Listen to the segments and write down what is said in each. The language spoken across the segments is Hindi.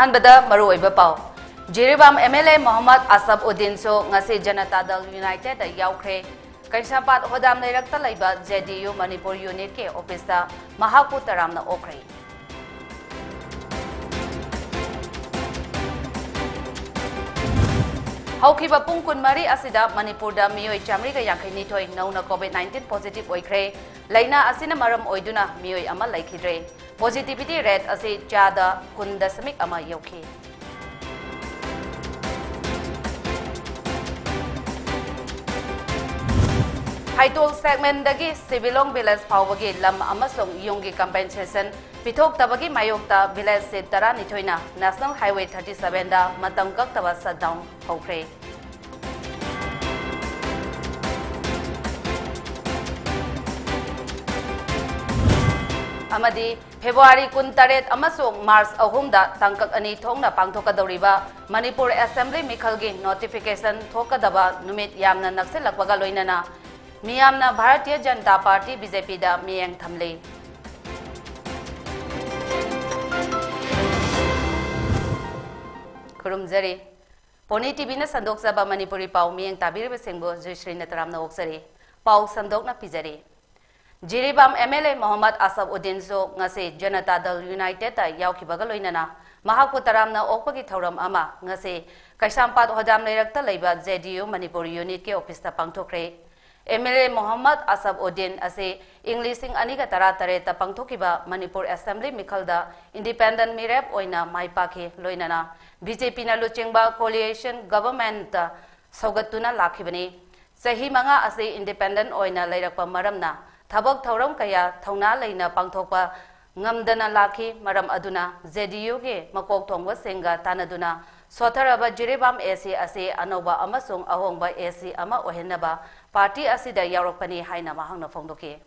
अहनबदा मरुओइबा पाव जिरीबाम MLA मोहम्मद असफउद्दीन सो ngasi जनता दल यूनाइटेड दा याउख्रे कैसापात होदाम लेरक्ता लैबा JDU मणिपुर यूनिट के ऑफिस दा महाकु तरामना ओख्रे हौखिबा पुंग कुनमारी असिदा मणिपुर दा मियोय चामरी का यांखैनी थोय नौना COVID-19 पॉजिटिव ओइख्रे लैना असिना मरम ओइदुना मियोय अमा लैखिद्रे पॉजिटिविटी रेट असि चादा 9.1 यौखि हाइटोल सेगमेंट दगी सिविलोंग विलेज फावगी लम अमसोंग योंगी कंपेंसेशन पिथोक तबगी मायोक्ता विलेज से तरा निथोइना नेशनल हाईवे 37 दा मतम कक्तबा शटडाउन हौख्रे अमदी फेब्रुआरी 28 अमसोंग मार्च 3 दा तंकक अनि थोंगना पांगथोकदौरिबा मणिपुर असेंबली मिखलगी नोटिफिकेशन थोकदबा नुमित यामना नक्सलकबगा लोइनना मियामना भारतीय जनता पार्टी BJP दा मियंग थमले खुरुमजरी पोनी टीवी न संदोकजबा मणिपुरी पाव मियंग ताबिरबे सिंगबो जयश्री नतरामना ओक्सरी पाव संदोकना पिजरी जिरीबाम MLA मोहम्मद असफउद्दीन सो ngasi जनता दल यूनाइटेड ता याउखिबगा लोइनना महाकु तरामना ओकपगी थौरम अमा ngasi कैसामपात होदाम लेरक्ता लैबा JDU मणिपुर यूनिट के ऑफिस ता पांगथोख्रे MLA मोहम्मद असफउद्दीन असे इंग्लिशिंग अनिगा तरा तरे ता पांगथोखिबा मणिपुर असेंबली मिखलदा इंडिपेंडेंट मिरेप ओइना माइपाखे लोइनना BJP ना लुचिंगबा कोलिएशन गवर्नमेंट सौगतुना लाखिबनी सही मंगा असे इंडिपेंडेंट ओइना लैरकपा मरमना थबक थौरम कया थौना लैना पांगथोकपा ngamdana lakhi maram aduna JDU ge makok thongba senga tanaduna sotharaба jiribam AC ase anoba amasung ahongba AC ama ohenaba party asida yaurokpani haina mahangna phongdoke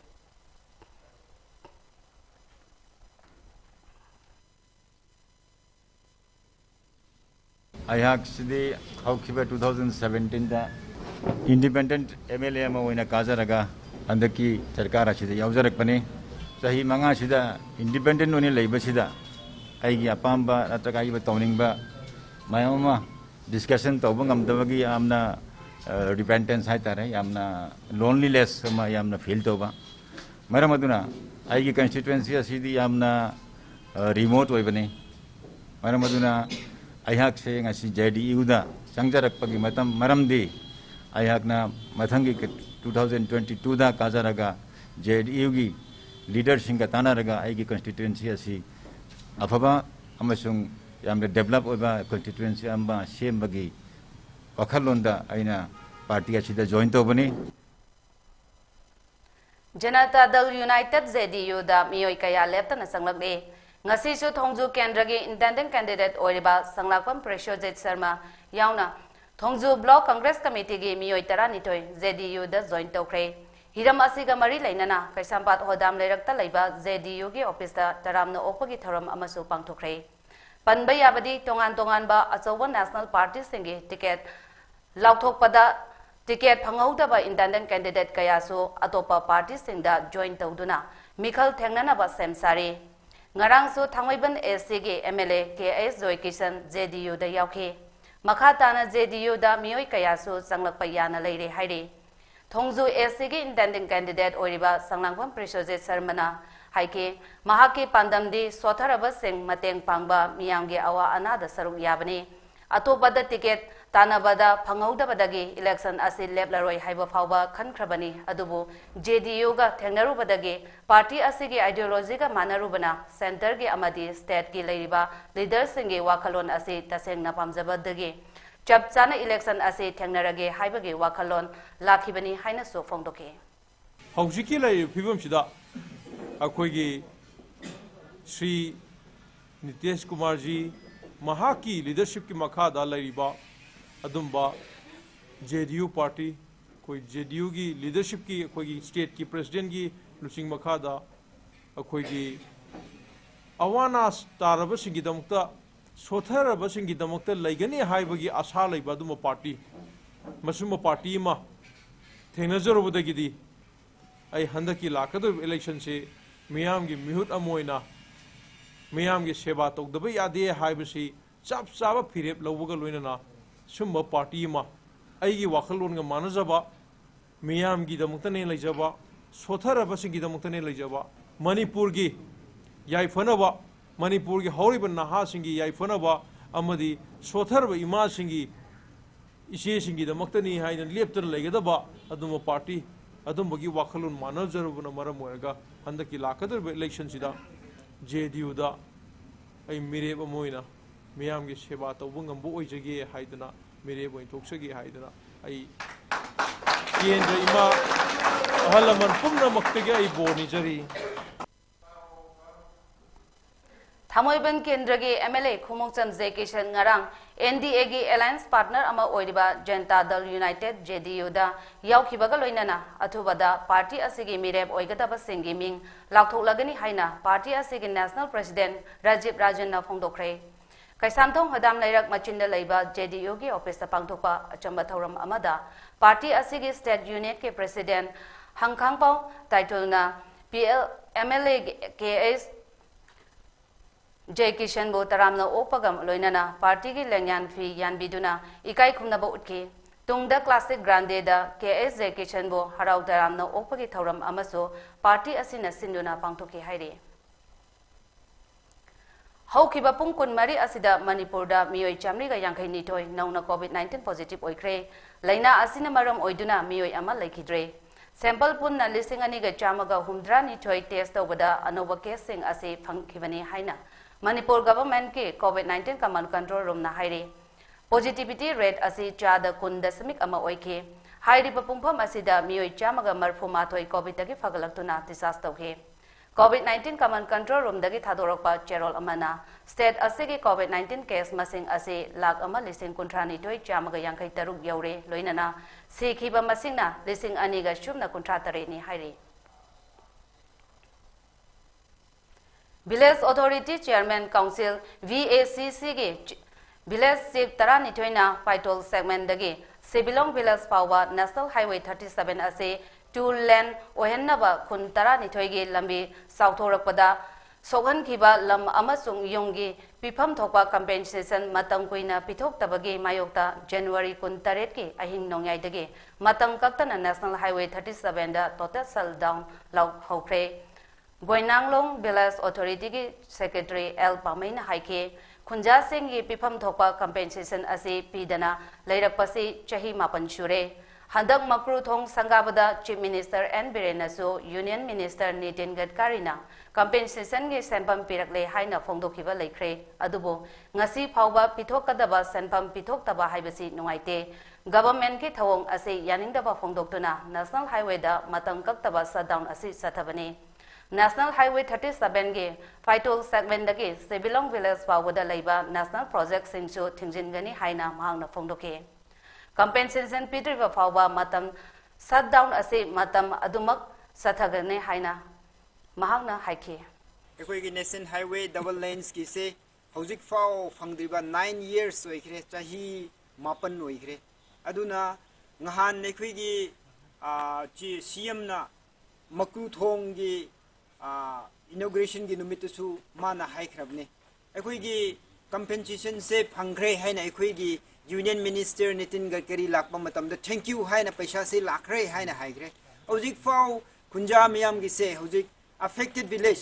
ayak sidi haukiba 2017 da independent MLA ama oina kazaraga andaki sarkar asida yaujarakpani सही मंगा सिदा इंडिपेंडेंट होने लेबा सिदा आइगी अपाम्बा नत्रगा आइबा तौनिंगबा मायमा डिस्कशन तौबा ngमदबगी यामना रिपेंटेंस हाइतारे यामना लोनलीनेस मा यामना फील तौबा मरम अदुना आइगी कंस्टिट्युएंसी असिदी यामना रिमोट ओइबने मरम अदुना आइहाक से ngasi JDU दा संगजरकपगी मतम मरमदी आइहाकना मथंगी 2022 दा काजरगा JDU गी लीडरशिप का ताना रगा आइगी कंस्टिट्युएंसी असी अफबा अमसुंग यामने डेवलप ओबा कंस्टिट्युएंसी अम्बा सेमबगी वखलोंदा आइना पार्टी असिदा जॉइन तोबनी जनता दल यूनाइटेड JDU दा मियोय कया लेप्तना संगलगले ngasisu thongju kendragi independent candidate oiriba sanglakpam Preshojit Sharma yauna thongju block congress committee gi miyoy tara nitoi JDU da join tokre हिरम असिगा मरी लैनना कैसामपात होदाम लेरक्ता लैबा JDU गी ऑफिस दा तरामना ओपगी थरम अमसु पांगथोख्रे पनबा याबदी तोंगान तोंगानबा अचौबा नेशनल पार्टी सिंगे टिकेट लाउथोकपदा टिकेट फंगौदबा इंडिपेंडेंट कैंडिडेट कयासु अतोपा पार्टी सिंगदा जॉइन तौदुना मिखल थेंगननाबा सेमसारी ngarangsu thangwaiban AC गी MLA KS जोयकिशन JDU दा याउखे मखाताना JDU दा मियोय कयासु संगलकपा याना लैरे हाइरे थोंगजु AC गी इंडिपेंडेंट कैंडिडेट ओरिबा संगलांगपम प्रेशोजेट शर्मना हाइके महाके पांदमदी सोथरबा सिंग मतेंग पांगबा मियांगे अवा अनादा सरुक याबने अतोपदा टिकेट तानाबदा फंगौदबदगी इलेक्शन असि लेपलरोय हाइबा फावबा खनख्रबनी अदुबु JDU गा थेंगनरुबदगी पार्टी असिगी आइडियोलॉजी गा मानरुबना सेंटर गे अमदी स्टेट गी लैरिबा लीडर सिंगे वाखलोन असि तसेंगना पामजबदगी चप चाना इलेक्शन असे थेंगनरगे हाइबगे वाखलोन लाखिबनी हाइना सो फोंदोके हौजिकी लै फिबम सिदा अखोइगी श्री नीतीश कुमार जी महाकी लीडरशिप की मखादा लैरिबा अदुंबा JDU पार्टी कोई JDU की लीडरशिप की अखोइगी स्टेट की प्रेसिडेंट की लुसिंग मखादा अखोइगी अवाना तारबसिंगिदमुक्ता सोथरबसिंगिदमुक्ता लैगनी हाइबगी आशा लैबादुम पार्टी मसुम पार्टी मा थेंगनजरबदगिदी आई हंदकी लाकदब इलेक्शन से मियाम की मिहुत अमोइना मियाम की सेवा तौदब यादे हाइबसी chap chaba phirep lawga loinana sumba party ma aigi wakhalon ga manajaba miyam gi damuktane leijaba sothara singi damuktane leijaba manipur gi yaifanaba manipur gi horiba naha singi yaifanaba amadi sothara ima singi ise singi damuktani haina leptar legadaba aduma party adumagi wakhalon manajarubuna maram oiga handaki lakadar election sida JDU da ai mireb amoina miyam gi seba tawbungam bo oijage haidana mireb oin toksage haidana ai केंद्र इमा अहलमन पुमना मक्तगे आई बोनी जरी थामोइबन केंद्र के एमएलए खुमोचम जेकेशन ngarang NDA की अलायंस पार्टनर अमा ओइरिबा जनता दल यूनाइटेड JDU दा यावखिबगा लोइनाना अथुबदा पार्टी असिगी मिरेब ओइगदबा सिंगी मिंग लाउथोलगनी हाइना पार्टी असिगी नेशनल प्रेसिडेंट राजीव राजन फोंदोखरे कैसामथों हदाम लेरक मचिंद लेबा JDU की ऑफिस पांगथोपा अचंबा थौरम अमदा पार्टी असिगी स्टेट यूनिट के प्रेसिडेंट हंखांगपाव टाइटलना PL MLA KS जय किशन बो तरामना ओपगम लोइनाना पार्टी की लेंयान फी यानबिदुना इकाई खुमनबो उठके तुंगदा क्लासिक ग्रांडे दा KS जय किशन बो हराउ तरामना ओपगी थौरम अमसो पार्टी असिना सिंदुना पांगथोके हाइरे हौखिबा पुंग कुनमरी असिदा मणिपुर दा मियोय चामरीगा यांखै निथोय नौना COVID-19 पॉजिटिव ओइख्रे लैना असिना मरम ओइदुना मियोय अमा लैखिद्रे सैंपल पुन्ना लिसिंग अनिगा चामगा हुमद्रा निथोय टेस्ट तौबदा अनोबा केस सिंग असे फंगखिबनी हाइना मणिपुर गवर्नमेंट के COVID-19 कमांड कंट्रोल रूम ना हाइरे पॉजिटिविटी रेट असी चादा कुन दशमिक अमा ओइखे हाइरिबा पुंगफम असिदा मियोय चामगा मरफु माथोय कोविड तगी फगलक्तुना दिसास तौखे COVID-19 कमांड कंट्रोल रूम दगी थादोरकपा चेरोल अमना स्टेट असिगी COVID-19 केस मसिंग असे लाख अमा लिसिंग कुंथ्रानी थोय चामगा यांखै तरुक यौरे लोइनना सिखिबा मसिंगना लिसिंग अनिगा शुमना कुंथ्रा तरेनी हाइरे village authority chairman council VACC के विलेज चीफ तरानी थोयना फाइटोल सेगमेंट दगी सिबिलोंग विलेज पावा नेशनल हाईवे 37 असे 2 लेन ओहेन्नबा खुन तरानी थोयगी लंबी साउथोरकपदा सोगहनखिबा लम अमसुंग योंगी पिफम थोकपा कंपेंसेशन मतम कुइना पिथोक्तबगी मायोक्ता जनवरी 18 की अहिंग नोंयाइदगी मतम कक्तना नेशनल हाईवे 37 दा टोटल सल डाउन लाउ हौख्रे गोइनांगलोंग विलेज अथॉरिटी की सेक्रेटरी एल पामैना हाइके खुंजा सिंह की पिफम थोकपा कंपेंसेशन असे पीदना लैरकपसी चही मापन शुरे हंदक मक्रुथोंग संगाबदा चीफ मिनिस्टर एन बिरेनसो यूनियन मिनिस्टर नितिन गडकरीना कंपेंसेशन के सेंपम पिरकले हाइना फोंदोखिबा लेख्रे अदुबो ngasi फावबा पिथोकदबा सेंपम पिथोक्तबा हाइबसी नुंगाइते गवर्नमेंट की थवोंग असे यानिंगदबा फोंदोक्तुना नेशनल हाईवे दा मतम कक्तबा शटडाउन असे सथबने नेशनल हाईवे 37 के फाइटोल सेगमेंट दगी सिबिलोंग विलेज फावबदा लेबा नेशनल प्रोजेक्ट सिंगसु थिंजिनगनी हाइना महांगना फोंदोके कंपेंसेशन पिद्रिबा फावबा मतम शटडाउन असे मतम अदुमक सथगने हाइना महांगना हाइखे एकोइगी नेशनल हाईवे डबल लेन्स की से हौजिक फाव फंगद्रिबा 9 इयर्स ओइख्रे चाही मापन ओइख्रे अदुना nghan एकोइगी ची सीएम ना मक्रुथोंगी इनॉग्रेशन की नुमितसु माना हाइख्रबने एकोइगी कंपेंसेशन से फंग्रे है ना एकोइगी यूनियन मिनिस्टर नितिन गडकरी लाकपा मतमदा थैंक यू है ना पैसा से लाखरे है ना हाइग्रे हौजिक फाव खुंजा मियाम की से हौजिक अफेक्टेड विलेज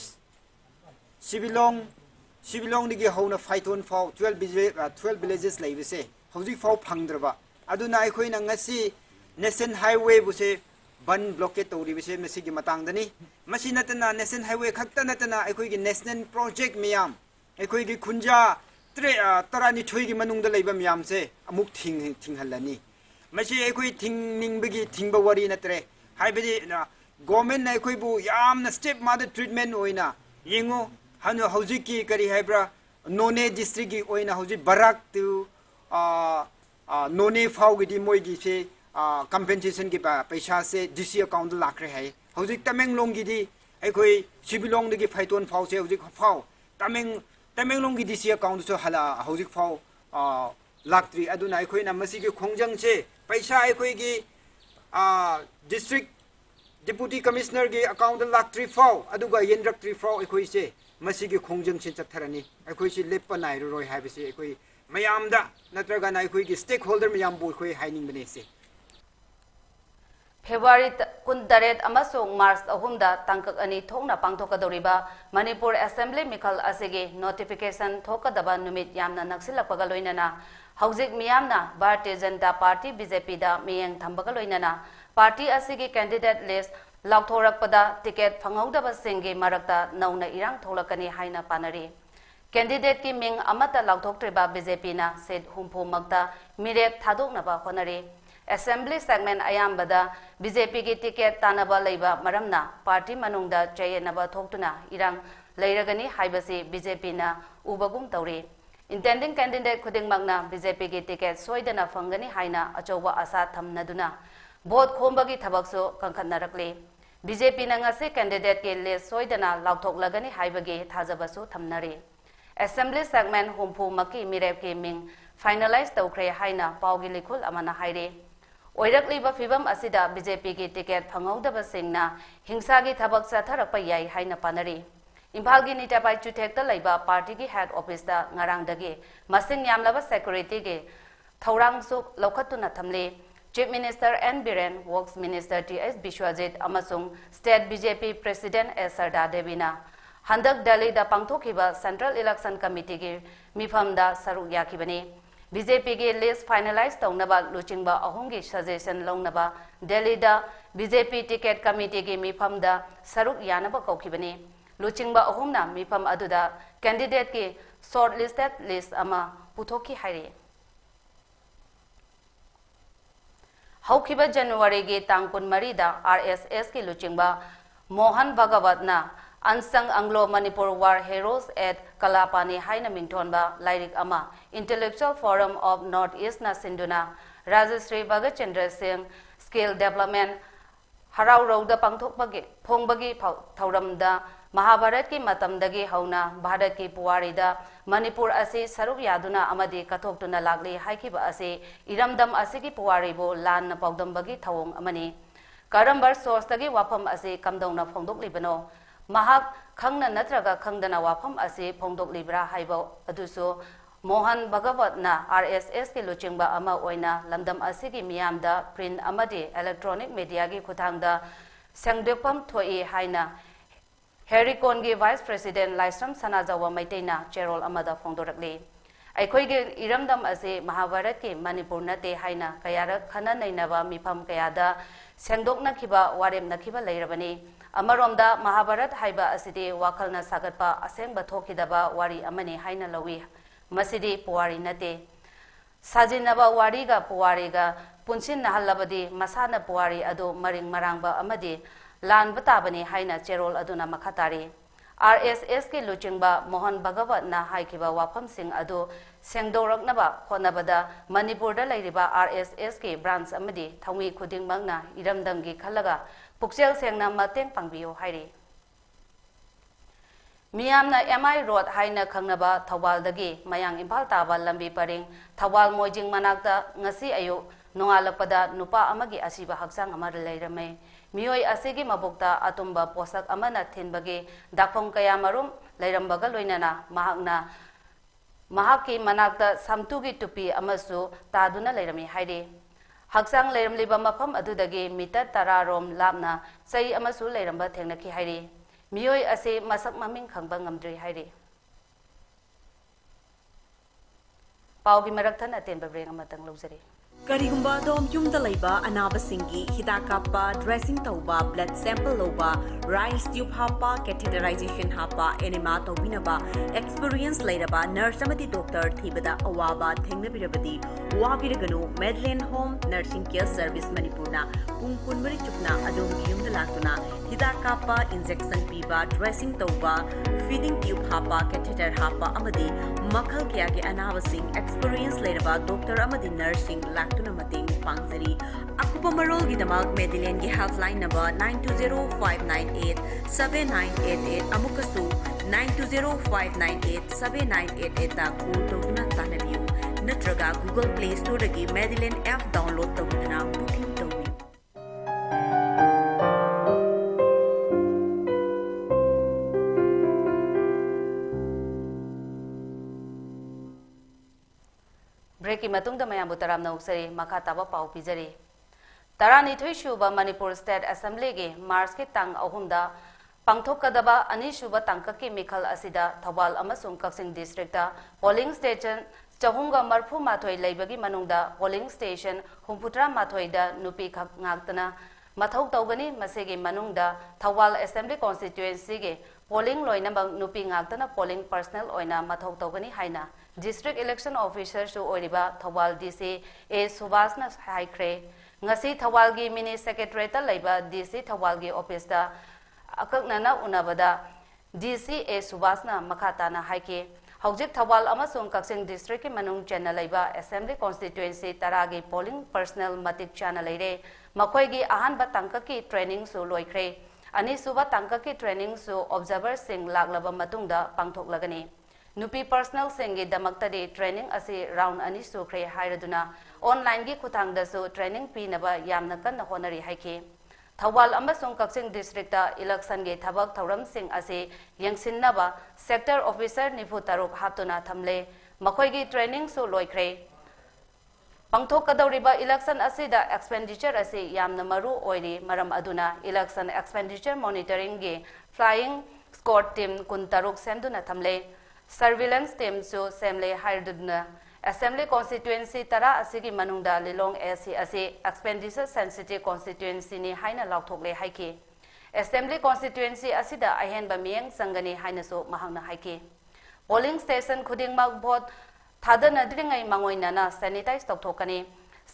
सिबिलोंग दिगी हौना फाइटोन फाव 12 विलेजेस लेबसे हौजिक फाव फंगद्रबा अदुना अखोइना ngasi नेशनल हाईवे बुसे बन ब्लॉकेट तौरीबसे मसिगी मतंगदनी मसी नतना नेशनल हाईवे खक्ता नतना अखोइगी नेशनल प्रोजेक्ट मियाम अखोइगी खुंजा तरानी थोइगी मनुंगदा लेबा मियाम से अमुक थिंगहल्लनी मसी अखोइ थिंगनिंगबगी थिंगबा वरी नत्रे हाइबदी गवर्नमेंट ना अखोइबु यामना स्टेप माद ट्रीटमेंट ओइना येंगो हनु हौजिकी करी हाइब्रा नोने डिस्ट्रिक्ट की ओइना हौजि बराक तु नोने फाउगी मोइगी से कंपेंसेशन की पैसा से डीसी अकाउंट लाखरे है हौजिक तमेंगलोंग की अखोइ सिबिलोंग की फाइटोन फाउ से हौजिक फाउ तमेंगलोंग की डीसी अकाउंट से हला हौजिक फाउ लाक्ट्री अदुना अखोइना मसी की खोंजंग से पैसा अखोइ की डिस्ट्रिक्ट डिप्यूटी कमिश्नर के अकाउंट लाक्ट्री फाउ अदुगा येनरक्ट्री फाउ अखोई से मसीगी खोंजम सिन चथरनी अखोई से लेप नाइरोय हाइबसे अखोई मयामदा नत्रगा अखोई की स्टेक होल्डर मयाम बु अखोई हाइनिंग बने से फेब्रुवारी 18 अमसुंग मार्च 3 दा तंकक अनि थोंगना पांगथोकदौरिबा मणिपुर असेंबली मिखल असिगे नोटिफिकेशन थोकदबा नुमित यामना नक्सिलकपगा लोइनना हौजिक मियामना भारतीय जनता पार्टी बीजेपी दा मियंग थंबगा लोइनना पार्टी असिगे कैंडिडेट लिस्ट लाउथोरकपदा टिकेट फंगौदबा सिंगे मरकता नौना इरांग थोलकनी हाइना पानरी कैंडिडेट की मिंग अमता लाउथोक्ट्रिबा बीजेपी ना सेट हुंफो मगता मिरेट थादोकनबा होनरी असेंबली सेगमेंट अयाम्बदा बीजेपी की टिकेट तानबा लेबा मरमना पार्टी मनुंगदा चयनबा थोक्तुना इरांग लेरगनी हाइबसी बीजेपी ना उबगुम तौरी इंटेंडिंग कैंडिडेट खुदिंगमगना बीजेपी की टिकेट सोइदना फंगनी हाइना अचौबा आशा थमनदुना भोट खोमबगी थबकसो कंखनरकले बीजेपी ना ngasi कैंडिडेट के लिस्ट सोइदना लाउथोकलगनी हाइबगे थाजबसो थमनरे असेंबली सेगमेंट हुंफु मकी मिरेप के मिंग फाइनलाइज तौख्रे हाइना पाउगी लिखुल अमना हाइरे ओइरकलिबा फिबम असिदा बीजेपी की टिकेट फंगौदबसिंगना हिंसा की थबक चथरक याई हाइना पानरी इम्फाल की निटापाई चुथेक्ट लेबा पार्टी की हेड ऑफिस दा ngarangdagi masing yamlaba security के थौरांग सु लौखतुना थमले chief minister N Biren works minister T S. Biswajit अमसुंग state BJP president S Sarda देवीना हंदक दिल्ली दा पांगथोखिबा सेंट्रल इलेक्शन कमिटी के मिफमदा सरुक याखिबने बीजेपी के लिस्ट फाइनलाइज तौनबा लुचिंगबा अहोंगी सजेशन लौनबा दिल्ली दा बीजेपी टिकेट कमिटी के मिफमदा सरुक यानबा कौखिबने लुचिंगबा अहोमना मिफम अदुदा कैंडिडेट के शॉर्ट लिस्टेड लिस्ट अमा पुथोखि हाइरे हौखिबा जनवरी के तांग 23 दा आरएसएस के लुचिंगबा मोहन भगवतना अनसंग आंग्लो मणिपुर वार हेरोज एट कलापानी हाइना मिंगथोनबा लाइरिक अमा intellectual forum of north east ना सिंधुना राजश्री भगत चंद्र सिंह स्किल डेवलपमेंट हराउ रौदा पांगथोकबगे फोंगबगी थौरमदा महाभारत की मतमदगी हौना भारत की पुवारीदा मणिपुर असे सरुक यादुना अमदि कथोक्तुना लागली हाइखिबा असे इरमदम असे की पुवारीबो लान पौदमबगी थवोंग अमनी करंबर सोर्स तगी वाफम असे कमदौना फोंदोकलिबनो महाक खंगना नत्रगा खंगदना वाफम असे फोंदोकलिब्रा हाइबो अदुसो मोहन भगवतना आरएसएस के लुचिंगबा अमा ओइना लमदम असे की मियामदा प्रिंट अमदि इलेक्ट्रॉनिक मीडिया की खुथांगदा संगदोपम थोई हाइना हेरिकोन की वाइस प्रेसिडेंट लाइसम सनाजावा मैतेना चेरोल अमदा फोंदोरकले अखोइगे इरमदम असे महाभारत के मणिपुर नते हाइना कयारक खना नैनबा मिफम कयादा सेंदोकनखिबा वारेमनखिबा लेरबनी अमरोमदा महाभारत हाइबा असिदे वाखलना सागतपा असेंगबा थोखिदबा वारी अमने हाइना लवी मसिदे पुवारी नते साजिनबा वारीगा पुवारीगा पुनसिन नहलबदी मसाना पुवारी अदो मरिंग मरांगबा अमदे लान बताबनी हाइना चेरोल अदुना मखतारी आरएसएस के लुचिंगबा मोहन भगवत ना हाइखिबा वाफम सिंह अदो सेंदोरकनबा होनबदा मणिपुर दा लेरिबा आरएसएस के ब्रांच अमदि थौमी खुदिंगमंगना इरमदंगी खलगा पुक्सेल सेंगना मतेंग पांगबियो हाइरे मियामना एमआई रोड हाइना खंगनबा थौबालदगी मयांग इम्फाल ताबा लंबी परिंग थौबाल मोइजिंग मनाक्ता ngasi ayu नोंगालकपदा नुपा अमगी असिबा हक्सांग अमर लेरमे मियोय असिगी मबुक्ता अतुम्बा पोसक अमना थिनबगे दाखों कया मरुम लेरमबगा लोइनना महाकना महाकी मनाक्ता समतुगी टुपी अमसु तादुना लेरमी हाइरे हक्सांग लेरमलिबा मफम अदुदगे मीटर 10 रोम लापना सई अमसु लेरमबा थेंगनखि हाइरे मियोय असे मसक ममिंग खंगबा ngamdri हाइरे पाउगी मरकथन अतेनबा ब्रेंग अमतंग लौजरे करिगुम्बा दोम युमदा लैबा अनाबसिंगी हिदा कापा ड्रेसिंग तौबा ब्लड सैंपल लौबा राइस ट्यूब हापा कैथेटराइजेशन हापा एनेमा तौबिनबा एक्सपीरियंस लैरबा नर्स अमदी डॉक्टर थीबदा अवाबा थेंगनबिरबदी वाबिरगनु Medilane home nursing care service मणिपुरना पुंग कुनमरी चुकना अदोम युमदा लाक्तुना हिदा कापा इंजेक्शन पीबा ड्रेसिंग तौबा फीडिंग ट्यूब हापा कैथेटर हापा अमदी मखल किया के अनाबसिंग एक्सपीरियंस लैरबा डॉक्टर अमदी नर्सिंग लाक्तुना मतेंग पांगजरी अकुपा मरोल की दमाग मेडिलेन की हेल्पलाइन नंबर 9205987988 अमुकसु 9205987988 ता कॉल तौना तानबियु नत्रगा गूगल प्ले स्टोर की मेडिलेन ऐप डाउनलोड तौना बुकिंग तौबी ब्रेक की मतुंगदा मयामबु तराम नौसरी मखा ताबा पाउ पिजरी तरानिथोई शुबा मणिपुर स्टेट असेंबली के मार्च के तंग अहुमदा पांगथोकदबा अनिशुबा तंककी मिखल असिदा थौबाल अमसुंग कक्सिंग डिस्ट्रिक्ट पोलिंग स्टेशन चहुंगा मरफु माथोई लेबगी मनुंगदा पोलिंग स्टेशन हुंपुत्रा माथोईदा नुपी खक ngakतना मथौ तौगनी मसेगे मनुंगदा थौबाल असेंबली कॉन्स्टिट्यूएंसी के पोलिंग लोइनबंग नुपी ngakतना पोलिंग पर्सनल ओइना मथौ तौगनी हाइना डिस्ट्रिक्ट इलेक्शन ऑफिसर सु ओरिबा थौबाल डीसी ए सुभाषना हाइख्रे ngasi थौबाल की मिनी सेक्रेटरीट लेबा डीसी थौबाल की ऑफिस दा अककनना उनबदा डीसी ए सुभाषना मखाताना हाइके हौजिक थौबाल अमसुंग कक्सिंग डिस्ट्रिक्ट के मनुंग चेन्ना लेबा असेंबली कॉन्स्टिट्यूएंसी तरागी पोलिंग पर्सनल मतिक चाना लेरे मखोइगी अहानबा तंककी ट्रेनिंग सु लोइख्रे अनिसुबा तंककी ट्रेनिंग सु ऑब्जर्वर सिंग लागलबा मतुंगदा पांगथोकलगनी नुपी पर्सनल सिंगी दमक्तदी ट्रेनिंग असी राउंड अनि सुख्रे हाइरदुना ऑनलाइन की खुथांगदसु ट्रेनिंग पीनबा यामना कन्ना होनरी हाइके थौबाल अमसुंग कक्सिंग डिस्ट्रिक्ट इलेक्शन के थबक थौरम सिंग असे यंगसिनबा सेक्टर ऑफिसर निफु तरुक हातुना थमले मखोइगी ट्रेनिंग सु लोइख्रे पांगथोकदौरिबा इलेक्शन असिदा एक्सपेंडिचर असे यामना मरु ओइरी मरम अदुना इलेक्शन एक्सपेंडिचर मॉनिटरिंग के फ्लाइंग स्क्वाड टीम कुन तरुक सेमदुना थमले सर्विलेंस टीम सु सेमले हाइरदुना असेंबली कॉन्स्टिट्यूएंसी तरा असिगी मनुंगदा लिलोंग एसी असे एक्सपेंडिचर सेंसिटिव कॉन्स्टिट्यूएंसी नि हाइना लाउथोकले हाइके असेंबली कॉन्स्टिट्यूएंसी असिदा अहेनबा मियंग संगनी हाइनसो महंगना हाइके पोलिंग स्टेशन खुदिंगमक भोट थादनद्रिंगै मंगोइनाना सैनिटाइज तौथोकनी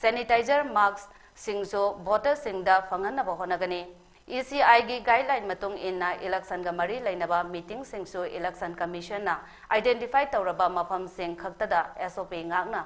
सैनिटाइजर मास्क सिंगसो वोटर सिंगदा फंगनबा होनगनी ECI की गाइडलाइन मतुंग इन्ना इलेक्शन का मरी लेनबा मीटिंग सिंगसु इलेक्शन कमीशन ना आइडेंटिफाई तौरबा मफम सिंग खक्तदा SOP ngakna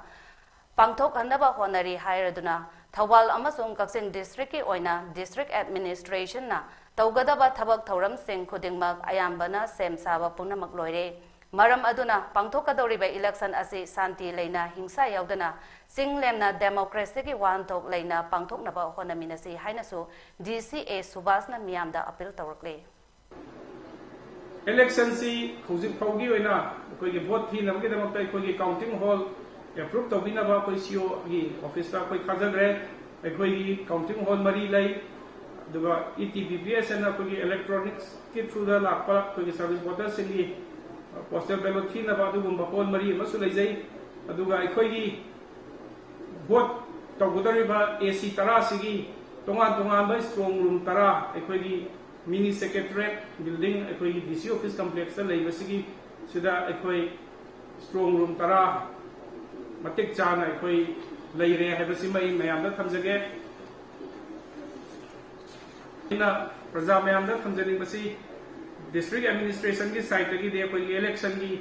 पांगथोक हनबा होनरी हायरदुना थौबाल अमसुंग कक्सिंग डिस्ट्रिक्ट की ओइना डिस्ट्रिक्ट एडमिनिस्ट्रेशन ना तौगदबा थबक थौरम सिंग खुदिंगमक अयाम्बना सेम साबा पुनमक लोइरे मरम अदुना पांगथोकदौरिबा इलेक्शन असी शांति लेना हिंसा यावदना सिंगलेमना डेमोक्रेसी की वानथोक लेना पांगथोकनबा होनमिनसी हाइनसु DCA सुभाषना मियामदा अपील तौरकले इलेक्शन सी खुजिक फौगी होइना कोई वोट थी नमगे दमकता कोई काउंटिंग हॉल अप्रूव तौबिनबा कोई CO की ऑफिस ता कोई खाजग्रे कोई काउंटिंग हॉल मरी लै दुगा ETPPS ना कोई इलेक्ट्रॉनिक्स के थ्रू दा लापा कोई सर्विस वोटर सिंगी पोस्टल बैलेट थी ना बादुगुम्बा पोल मरी मसु लेजै अदुगा अखोइगी वोट तौगदरिबा AC तरा सिगी तोंगान तोंगान बा स्ट्रॉन्ग रूम तरा अखोइगी मिनी सेक्रेटरीट बिल्डिंग अखोइगी DC ऑफिस कॉम्प्लेक्स ता लेबसिगी सिदा अखोइ स्ट्रॉन्ग रूम तरा मतिक चाना अखोइ लेरे हैबसि मई मयामदा थमजगे इना प्रजा मयामदा थमजनिबसि डिस्ट्रिक्ट एडमिनिस्ट्रेशन की साइड की दे कोई इलेक्शन की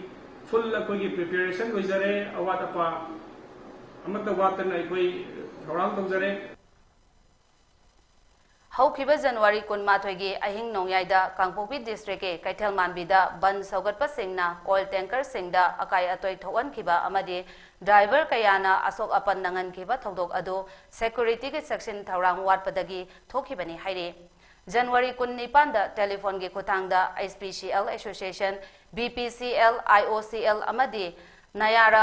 फुल कोई प्रिपरेशन होजरे अवात अपा अमत वातन कोई थौरांग तौजरे हौखिबा जनवरी 19 गी अहिंग नोंयाइदा कांगपोपी डिस्ट्रिक्ट के कैथल मानबीदा बन सौगतपा सिंगना ऑयल टैंकर सिंगदा अकाय अतोय थोअनखिबा अमदि ड्राइवर कयाना अशोक अपन नंगनखिबा थौदोक अदो सिक्योरिटी के सेक्शन थौरांग वाटपदगी थोखिबनी हाइरे जनवरी 19 दा टेलीफोन के खुथांगदा HPCL एसोसिएशन BPCL IOCL अमदि नयारा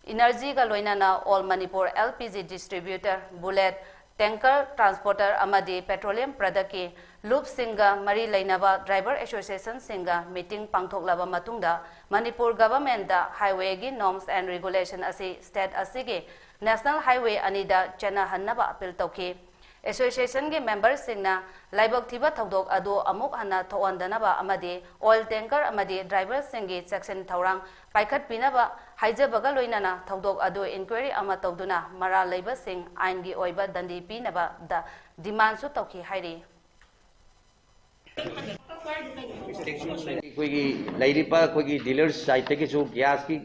एनर्जी का लोइनाना all Manipur LPG distributor bullet tanker transporter अमदि पेट्रोलियम प्रोडक्ट के लूप सिंगा मरी लेनबा ड्राइवर एसोसिएशन सिंगा मीटिंग पांगथोकलबा मतुंगदा मणिपुर गवर्नमेंट दा हाईवे की नॉर्म्स एंड रेगुलेशन असी स्टेट असी के नेशनल हाईवे अनिदा चना हन्नबा अपील तौखी एसोसिएशन के मेंबर सिंगना लाइबक थिबा थौदोक अदो अमुक हन्ना थोअंदनबा अमदि ऑयल टैंकर अमदि ड्राइवर सिंगी सेक्शन थौरांग पाइखत पिनबा हाइजबगा लोइनाना थौदोक अदो इंक्वायरी अमा तौदुना मरा लेबा सिंग आइन की ओइबा दंडी पिनबा दा डिमांड सु तौखी हाइरी कोई लाइरिबा कोई डीलर्स साइट के जो गैस की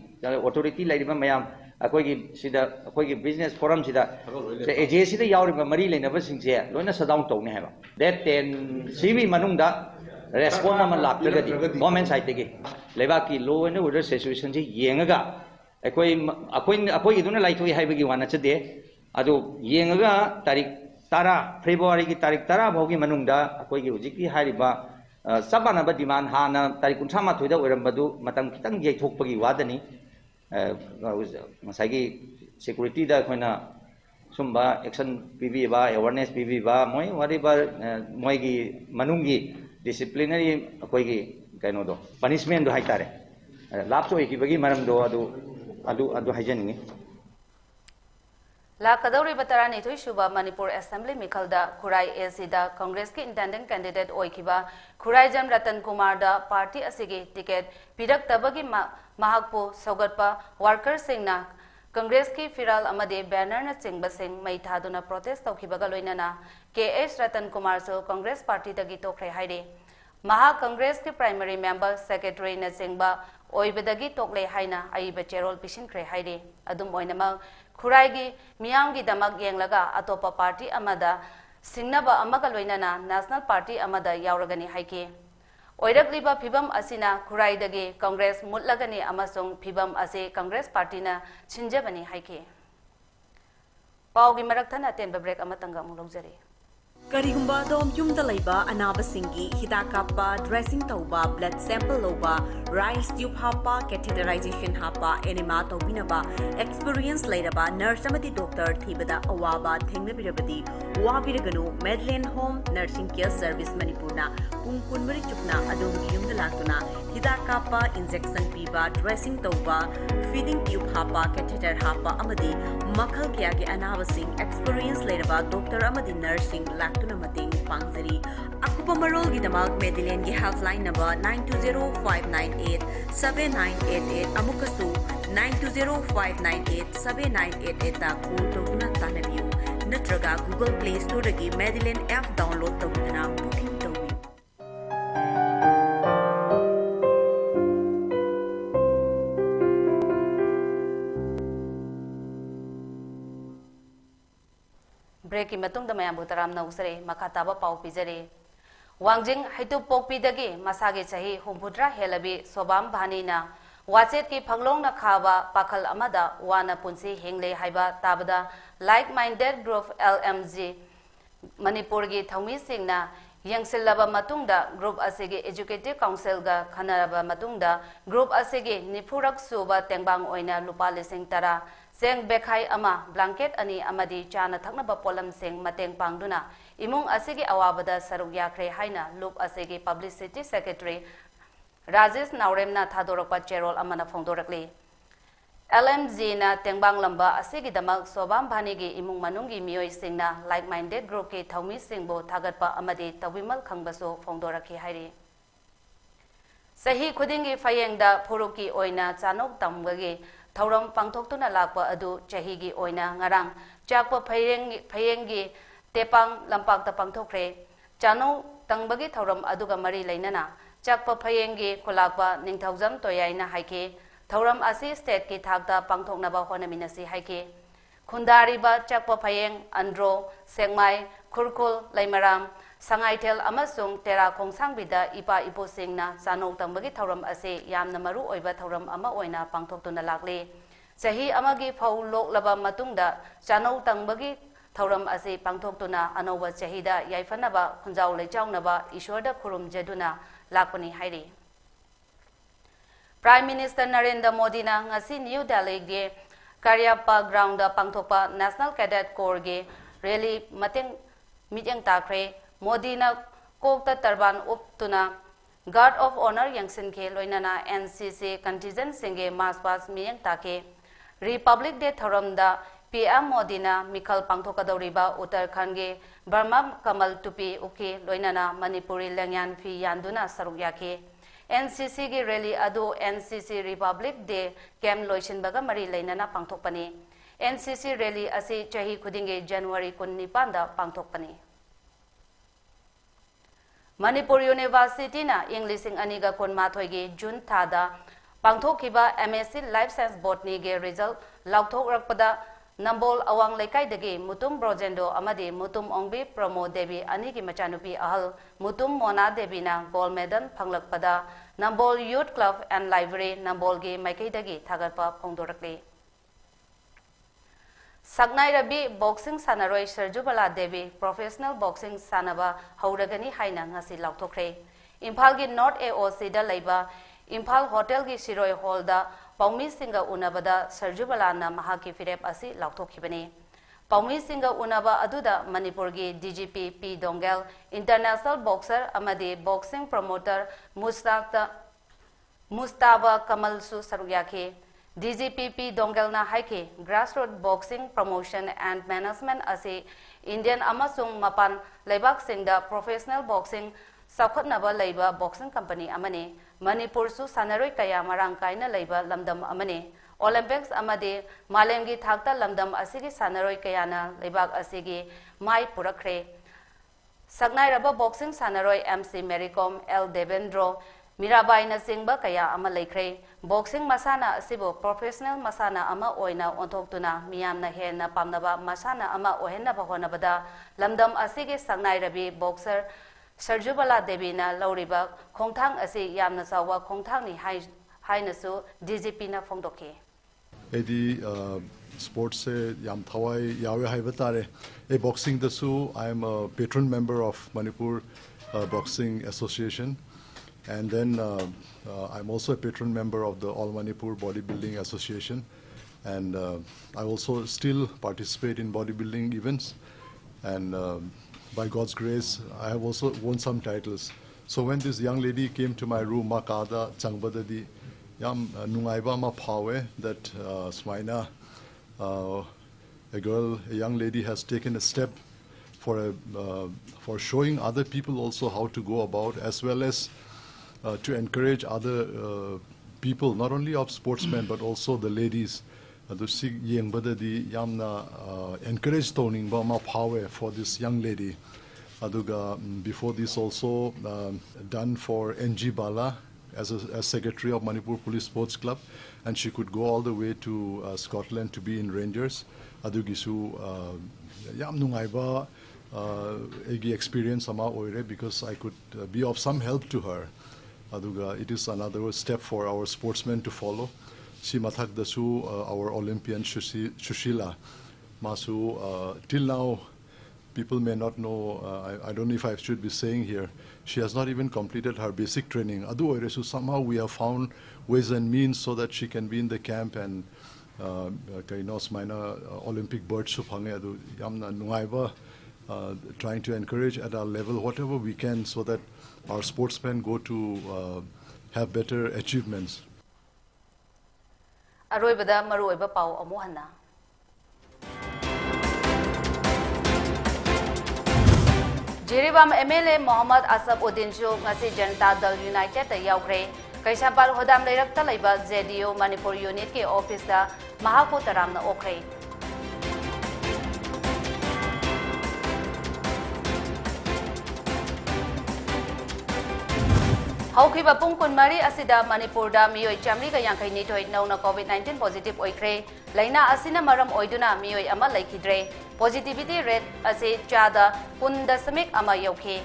अथॉरिटी लाइरिबा मयाम अखोगी सिदा अखोगी बिजनेस फोरम सिदा एजेंसी दा यावरिबा मरी लेनबा सिंगसे लोइना सडाउन तौने हैबा डेट 10 सीबी मनुंगदा रेस्पोंड अमा लाक्तगदी गवर्नमेंट साइट के लेबा की लो एंड ऑर्डर सिचुएशन से येंगा अखोई इदुना लाइथोई हाइबगी वाना चदे अदो येंगा तारीख 10 फेब्रुआरी की तारीख 10 भौगी मनुंगदा अखोगी हुजिकी हारिबा सबनाबा डिमांड हाना तारीख 38 दा ओरमबदु मतम खितंग येथोकपगी वादनी security da khoina sumba action pb ba awareness pb ba moi wari ba moi gi manungi disciplinary koi gi kaino do punishment do haitare lap so ki bagi maram do adu haijani Lakadauri Batarani Tuishuba Manipur Assembly Mikalda Kurai Esida Congress ki intendant candidate Oikiba Kurai Jam Ratan Kumar da party asigi ticket Pidak Tabagi Mahakpo Sogatpa worker singna Congress ki Firal Amade banner na Singba Singh Maithaduna protest Tokibaga Loinana KS Ratan Kumar so Congress party dagi tokre haide Maha Congress ki primary member secretary na Singba Oibadagi tokle haina Aiba Cherol Pishin Kre haide Adum Oinama Kuraigi Miyangi Damak Yanglaga Atopa Party Amada Singnaba Amaga Loinana National Party Amada Yauragani Haike Oiragliba Pibam Asina Kurai Dagi Congress Mutlagani Amasung Pibam Ase Congress Party na Chinjabani Haike Paugi Maraktana Temba Break Amatanga Mulogzari Karigumba dom yumda laiba anaba singi hidakapa dressing tauba blood sample loba rice tube hapa catheterization hapa enema tobinaba experience lairaba nurse amati doctor thibada awaba thengnabirabadi wabiraganu Medland Home Nursing Care Service Manipurna pungkunmari chukna adom yumda latuna hidakapa injection piba dressing tauba feeding tube hapa catheter hapa amadi makhal kya ge anaba sing experience lairaba doctor amadi nursing tuna mating pangzari akupa marol gi damak Medland gi helpline number 9205987988 amukasu 9205987988 ta call tawna tanabiu natraga Google Play Store gi Medland app download tawna booking tawi Breaking Matung the Mayambutaram Nausre, Makataba Pau Pizere. Wangjing Haitu Pokpidagi, Masagi Sahi, Humpudra Helabi, Sobam Banina, Watset ki Panglong na Kawa, Pakal Amada, Wana Punsi, Hingle Haiba, Tabada, like minded group LMG, Manipurgi, Tami Singna, Yang Silaba Matunda, Group Asigi Educative Council ga Kanaraba Matunda, Group Asigi, Nipurak Suba, Tengbang Oina, Lupali Sing Tara, Seng Bekai Ama, Blanket Ani Amadi, Chana Taknaba Polam Sing, Mateng Pangduna, Imung Asigi Awabada, Sarugya Kre Haina, Loop Asigi Publicity Secretary, Rajesh Nauremna Thadorapa Cherol Amana Fondorakli. LMZ na Tengbang Lamba Asigi Damak Sobam Banigi Imung Manungi Mioi Singna, like minded group ke Thaumi Singbo Tagatpa Amadi, Tawimal Kangbaso Fondoraki Hairi. Sahi Kudingi Fayengda Puruki Oina, Chanok Tamgagi. Thauram pangthoktuna lakpa adu chahigi oina ngarang chakpa phayengi tepang lampak ta pangthokre chano tangbagi thauram aduga mari leinana chakpa phayengi kolakpa ningthaujam toyaina haike thauram asi state ki thakta pangthoknaba honaminasi haike khundari ba chakpa phayeng andro sengmai khurkul laimaram Sangaitel amasung tera khongsang-bida ipa ipo singna sanok tangbagi thauram ase yamna maru oiba thauram ama oina pangthoktuna lakle chahi amagi phau loklaba matungda chanok tangbagi thauram ase pangthoktuna anoba chahida yaifanaba khunjau leichaunaba ishwarda khurum jeduna lakpani hairi Prime Minister Narendra Modi na ngasi New Delhi ge Karyappa ground da pangthokpa National Cadet Corps ge rally mateng mityang takre Modi na Kokta Tarban Uptuna Guard of Honor Yangsin ke Loinana NCC contingent singe Maspas Miyang Take Republic Day Thoram da PM Modi na Mikhal Pangthokadoriba Uttarakhand ge Burma Kamal Tupi Uki Loinana Manipuri Langyan Phi Yanduna Sarugyake NCC ge rally adu NCC Republic Day Camp Loishin Baga Mari Lainana Pangthokpani NCC rally asi chahi khudinge January 19 da Pangthokpani Manipur University na English aniga konmathoi ge June thada pangthokhiba MSc Life Science Botany ge result laukthokrakpada Nambol awang laikai dagi Mutum Brojendo amadi Mutum Ongbi Promo Devi anigi machanupi ahal Mutum Mona Devi na gold medal phanglakpada Nambol Youth Club and Library Nambol ge maikai dagi thagatpa phongdorakle Sagnai Rabi Boxing Sanaroi Serjubala Devi Professional Boxing Sanaba Hauragani Haina ngasi lauktokre Imphal gi North AOC da laiba Imphal Hotel gi Siroi Hall da Paumi Singa Unabada Sarjubalana Mahaki Firep Asi Lautokibani. Paumi Singa Unaba Aduda Manipurgi DGP P. Dongel, International Boxer Amadi Boxing Promoter Mustaba Kamal Su Sarugyaki. DGP P. Dongel na haiki Grassroots Boxing Promotion and Management Asi Indian Amasung Mapan Laibak Singda Professional Boxing Saukhatnaba Laiba Boxing Company Amani Manipur Su Sanaroi Kaya Marangkaina Laiba Lamdam Amani Olympics Amadi Malemgi Thakta Lamdam Asigi Sanaroi Kayana Laibak Asigi Mai Purakre Sagnai Raba Boxing Sanaroi MC Mericom L. Devendro Mirabai na singba kaya ama laikre boxing masana asibo professional masana ama oina ontoktuna miyam na hen na pamnaba masana ama ohenna bahona bada lamdam asige sangnai rabi boxer Sarjubala Devi na lauriba khongthang asi yamna sawa khongthang ni haina su DGP na phongdoke edi sports se yam thawai yawe haibatare a boxing the su I am a patron member of Manipur Boxing Association. And then I'm also a patron member of the All Manipur Bodybuilding Association. And I also still participate in bodybuilding events. And by God's grace, I have also won some titles. So when this young lady came to my room, Makada Changbadadi, yam nungaiba ma phawe that Smaina, a young lady has taken a step for showing other people also how to go about, as well as to encourage other people, not only of sportsmen but also the ladies. Encourage toning power for this young lady. Before this also done for NG Bala as secretary of Manipur Police Sports Club, and she could go all the way to Scotland to be in Rangers. Adugisu yam nungaiba egi experience ama oire because I could be of some help to her. It is another step for our sportsmen to follow. Si mathak dasu our Olympian Shushila Masu till now people may not know, I don't know if I should be saying here, she has not even completed her basic training. So somehow we have found ways and means so that she can be in the camp and Olympic bird trying to encourage at our level whatever we can so that our sportsmen go to have better achievements. Aroibada maruiba pau amuhana. Jiribam MLA Muhammad Asabuddin Ju ngasi Janata Dal United ta yaukre Kaisapal Hodam Leirakta Laiba JDO Manipur Unit ke office da Mahaku Taramna okre. Haukiba pungkun mari asida Manipur da miyoi chamri ka yang kai nitoi nauna COVID-19 positive oikre laina asina maram oiduna miyoi ama laikidre positivity rate ase chada 0.1 ama yauke.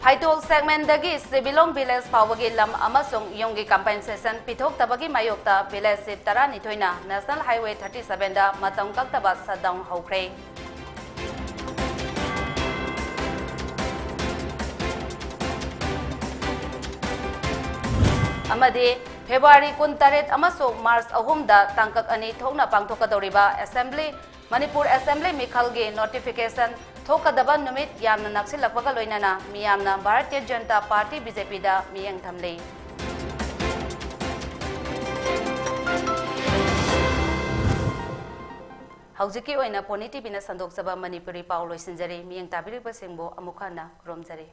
Haitol segment dagi Sibilong village pawagi lam amasung yonggi compensation pithok tabagi mayokta village se tara nitoina National Highway 37 da matang kaktaba shutdown haukre. Amadi February 18 amasung March 3 da tangkak ani thokna pangthokadoriba assembly Manipur Assembly Mikhalgi notification thokadaba numit yamna naksilakpaga loinana miyamna Bharatiya Janata Party BJP da miyang thamlei. Haujiki oina Poni TV na sandok saba Manipuri Paulo Sinjari miyang tabiriba singbo amukhana kromjari.